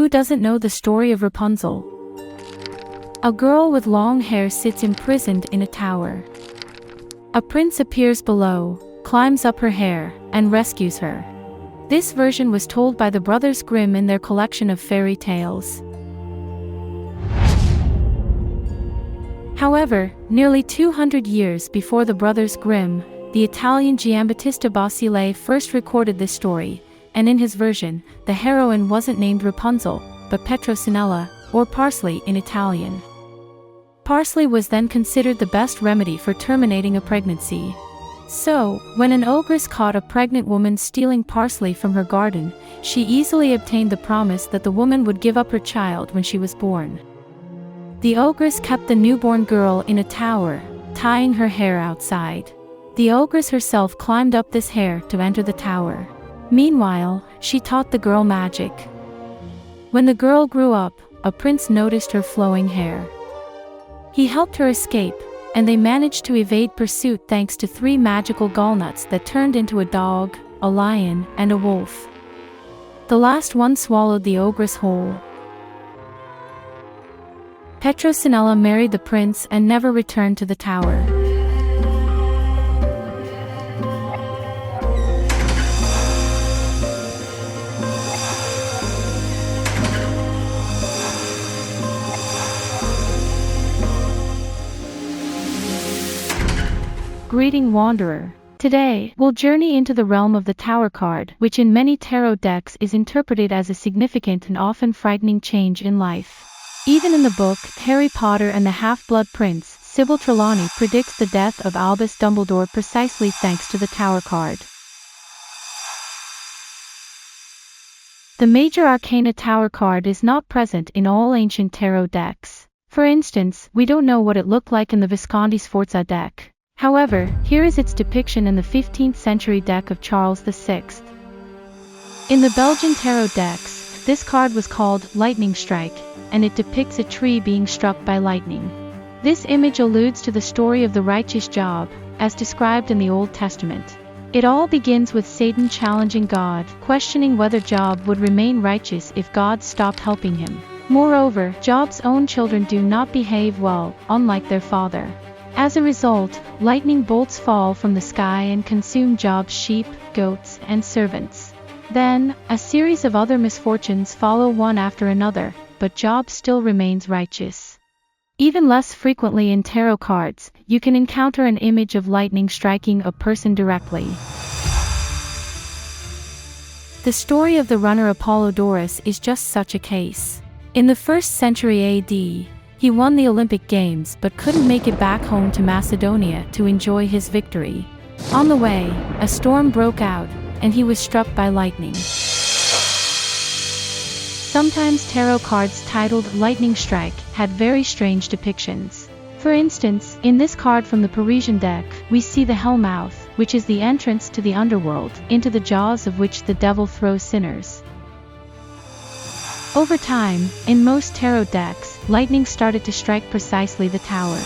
Who doesn't know the story of Rapunzel? A girl with long hair sits imprisoned in a tower. A prince appears below, climbs up her hair, and rescues her. This version was told by the Brothers Grimm in their collection of fairy tales. However, nearly 200 years before the Brothers Grimm, the Italian Giambattista Bastille first recorded this story, and in his version, the heroine wasn't named Rapunzel, but Petronella, or parsley in Italian. Parsley was then considered the best remedy for terminating a pregnancy. So, when an ogress caught a pregnant woman stealing parsley from her garden, she easily obtained the promise that the woman would give up her child when she was born. The ogress kept the newborn girl in a tower, tying her hair outside. The ogress herself climbed up this hair to enter the tower. Meanwhile, she taught the girl magic. When the girl grew up, a prince noticed her flowing hair. He helped her escape, and they managed to evade pursuit thanks to 3 magical gallnuts that turned into a dog, a lion, and a wolf. The last one swallowed the ogress whole. Petronella married the prince and never returned to the tower. Greeting Wanderer. Today, we'll journey into the realm of the Tower card, which in many tarot decks is interpreted as a significant and often frightening change in life. Even in the book, Harry Potter and the Half-Blood Prince, Sybil Trelawney predicts the death of Albus Dumbledore precisely thanks to the Tower card. The Major Arcana Tower card is not present in all ancient tarot decks. For instance, we don't know what it looked like in the Visconti-Sforza deck. However, here is its depiction in the 15th century deck of Charles VI. In the Belgian tarot decks, this card was called Lightning Strike, and it depicts a tree being struck by lightning. This image alludes to the story of the righteous Job, as described in the Old Testament. It all begins with Satan challenging God, questioning whether Job would remain righteous if God stopped helping him. Moreover, Job's own children do not behave well, unlike their father. As a result, lightning bolts fall from the sky and consume Job's sheep, goats, and servants. Then, a series of other misfortunes follow one after another, but Job still remains righteous. Even less frequently in tarot cards, you can encounter an image of lightning striking a person directly. The story of the runner Apollodorus is just such a case. In the 1st century AD, he won the Olympic Games but couldn't make it back home to Macedonia to enjoy his victory. On the way, a storm broke out, and he was struck by lightning. Sometimes tarot cards titled Lightning Strike had very strange depictions. For instance, in this card from the Parisian deck, we see the Hell Mouth, which is the entrance to the underworld, into the jaws of which the devil throws sinners. Over time, in most tarot decks, lightning started to strike precisely the tower.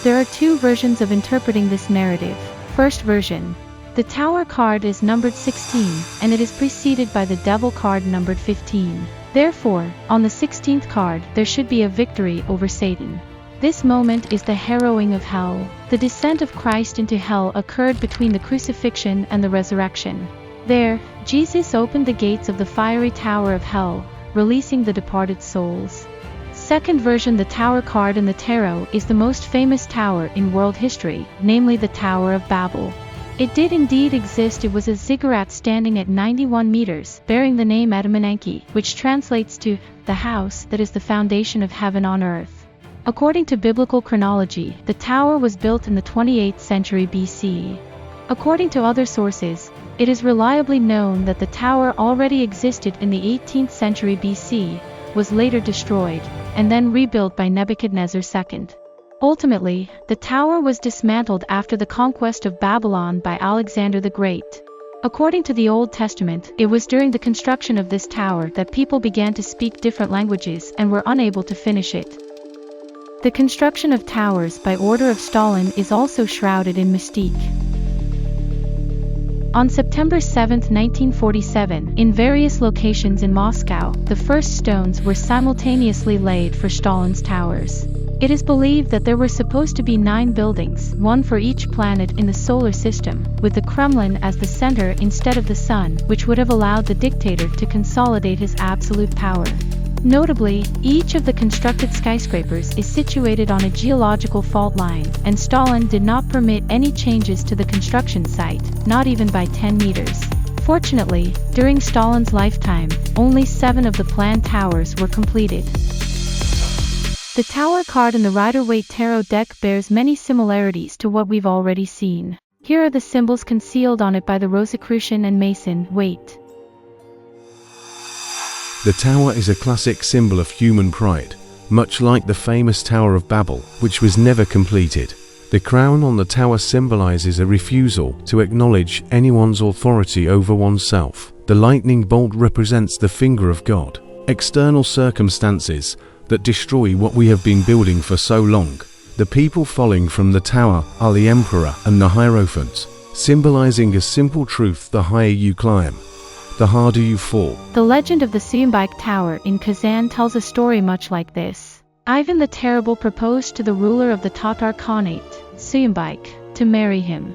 There are 2 versions of interpreting this narrative. First version. The Tower card is numbered 16, and it is preceded by the Devil card numbered 15. Therefore, on the 16th card, there should be a victory over Satan. This moment is the harrowing of hell. The descent of Christ into hell occurred between the crucifixion and the resurrection. There, Jesus opened the gates of the fiery tower of hell, releasing the departed souls. Second version. The Tower card in the tarot is the most famous tower in world history, namely the Tower of Babel. It did indeed exist. It was a ziggurat standing at 91 meters, bearing the name Adamananki, which translates to the house that is the foundation of heaven on earth. According to biblical chronology, the tower was built in the 28th century BC. According to other sources, it is reliably known that the tower already existed in the 18th century BC, was later destroyed, and then rebuilt by Nebuchadnezzar II. Ultimately, the tower was dismantled after the conquest of Babylon by Alexander the Great. According to the Old Testament, it was during the construction of this tower that people began to speak different languages and were unable to finish it. The construction of towers by order of Stalin is also shrouded in mystique. On September 7, 1947, in various locations in Moscow, the first stones were simultaneously laid for Stalin's towers. It is believed that there were supposed to be 9 buildings, one for each planet in the solar system, with the Kremlin as the center instead of the sun, which would have allowed the dictator to consolidate his absolute power. Notably, each of the constructed skyscrapers is situated on a geological fault line, and Stalin did not permit any changes to the construction site, not even by 10 meters. Fortunately, during Stalin's lifetime, only 7 of the planned towers were completed. The tower card in the Rider-Waite tarot deck bears many similarities to what we've already seen. Here are the symbols concealed on it by the Rosicrucian and Mason Waite. The tower is a classic symbol of human pride, much like the famous Tower of Babel, which was never completed. The crown on the tower symbolizes a refusal to acknowledge anyone's authority over oneself. The lightning bolt represents the finger of God. External circumstances that destroy what we have been building for so long. The people falling from the tower are the Emperor and the Hierophant, symbolizing a simple truth: the higher you climb, the harder you fall. The legend of the Suyumbike Tower in Kazan tells a story much like this. Ivan the Terrible proposed to the ruler of the Tatar Khanate, Suyumbike, to marry him.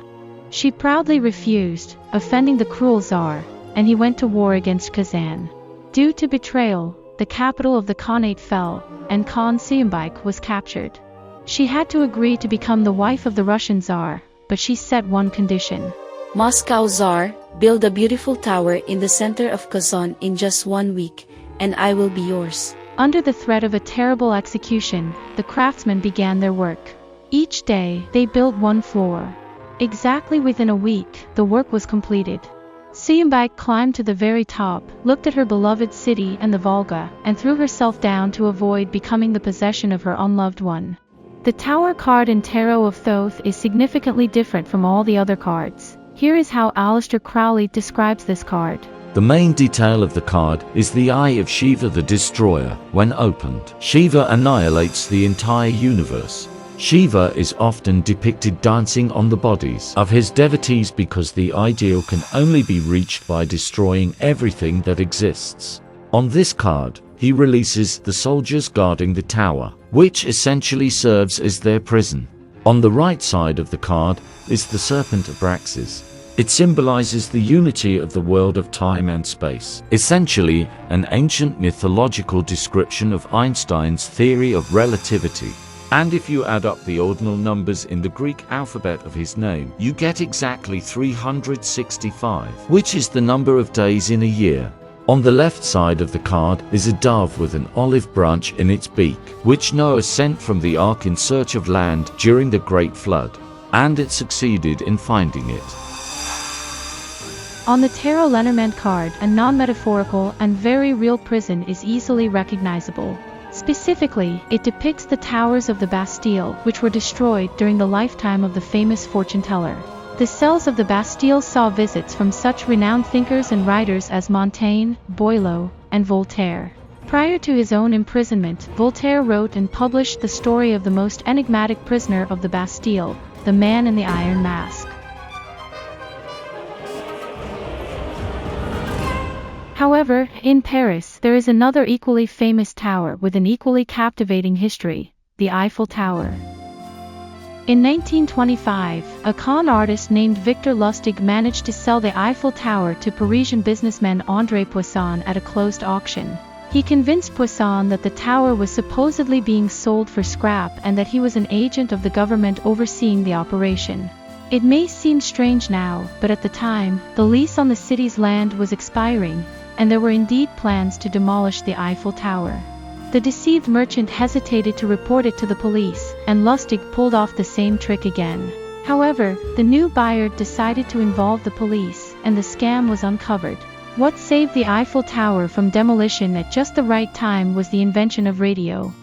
She proudly refused, offending the cruel Tsar, and he went to war against Kazan. Due to betrayal, the capital of the Khanate fell, and Khan Suyumbike was captured. She had to agree to become the wife of the Russian Tsar, but she set one condition. Moscow Tsar, build a beautiful tower in the center of Kazan in just 1 week, and I will be yours. Under the threat of a terrible execution, the craftsmen began their work. Each day, they built 1 floor. Exactly within a week, the work was completed. Suyumbike climbed to the very top, looked at her beloved city and the Volga, and threw herself down to avoid becoming the possession of her unloved one. The tower card in Tarot of Thoth is significantly different from all the other cards. Here is how Aleister Crowley describes this card. The main detail of the card is the Eye of Shiva the Destroyer. When opened, Shiva annihilates the entire universe. Shiva is often depicted dancing on the bodies of his devotees because the ideal can only be reached by destroying everything that exists. On this card, he releases the soldiers guarding the tower, which essentially serves as their prison. On the right side of the card is the Serpent Abraxas. It symbolizes the unity of the world of time and space, essentially an ancient mythological description of Einstein's theory of relativity. And if you add up the ordinal numbers in the Greek alphabet of his name, you get exactly 365, which is the number of days in a year. On the left side of the card is a dove with an olive branch in its beak, which Noah sent from the ark in search of land during the Great Flood, and it succeeded in finding it. On the Tarot Lenormand card, a non-metaphorical and very real prison is easily recognizable. Specifically, it depicts the towers of the Bastille, which were destroyed during the lifetime of the famous fortune teller. The cells of the Bastille saw visits from such renowned thinkers and writers as Montaigne, Boileau, and Voltaire. Prior to his own imprisonment, Voltaire wrote and published the story of the most enigmatic prisoner of the Bastille, the Man in the Iron Mask. However, in Paris, there is another equally famous tower with an equally captivating history, the Eiffel Tower. In 1925, a con artist named Victor Lustig managed to sell the Eiffel Tower to Parisian businessman André Poisson at a closed auction. He convinced Poisson that the tower was supposedly being sold for scrap and that he was an agent of the government overseeing the operation. It may seem strange now, but at the time, the lease on the city's land was expiring, and there were indeed plans to demolish the Eiffel Tower. The deceived merchant hesitated to report it to the police, and Lustig pulled off the same trick again. However, the new buyer decided to involve the police, and the scam was uncovered. What saved the Eiffel Tower from demolition at just the right time was the invention of radio.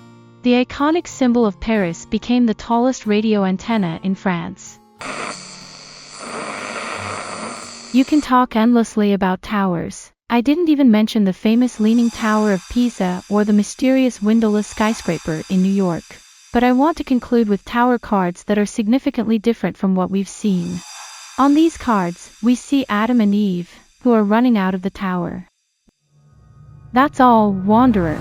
The iconic symbol of Paris became the tallest radio antenna in France. You can talk endlessly about towers. I didn't even mention the famous Leaning Tower of Pisa or the mysterious windowless skyscraper in New York. But I want to conclude with tower cards that are significantly different from what we've seen. On these cards, we see Adam and Eve, who are running out of the tower. That's all, Wanderer.